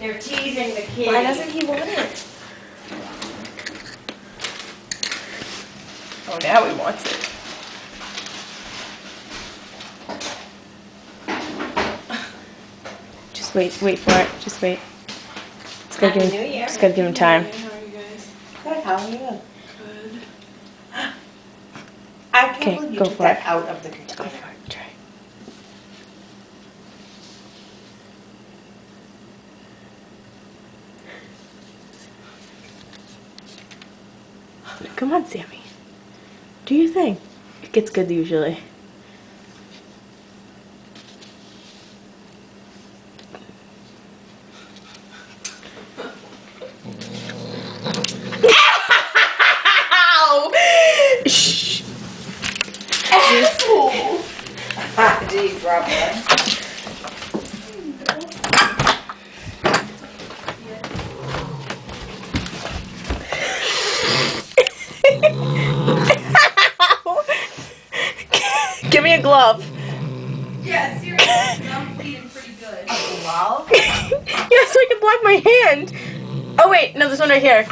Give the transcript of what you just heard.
They're teasing the kid. Why doesn't he want it? Oh, now he wants it. Just wait for it. Just wait. Just gotta give him time. How are you guys? Good, how are you? Good. I can't Okay, believe you go took for that it. out of the Go container. for it. Try. Come on, Sammy. Do your thing. It gets good usually. Ow! Shh. Did you drop that? Give me a glove. Yeah, seriously, I'm bleeding pretty good. A glove? Yeah, so I can block my hand. Oh wait, no, this one right here.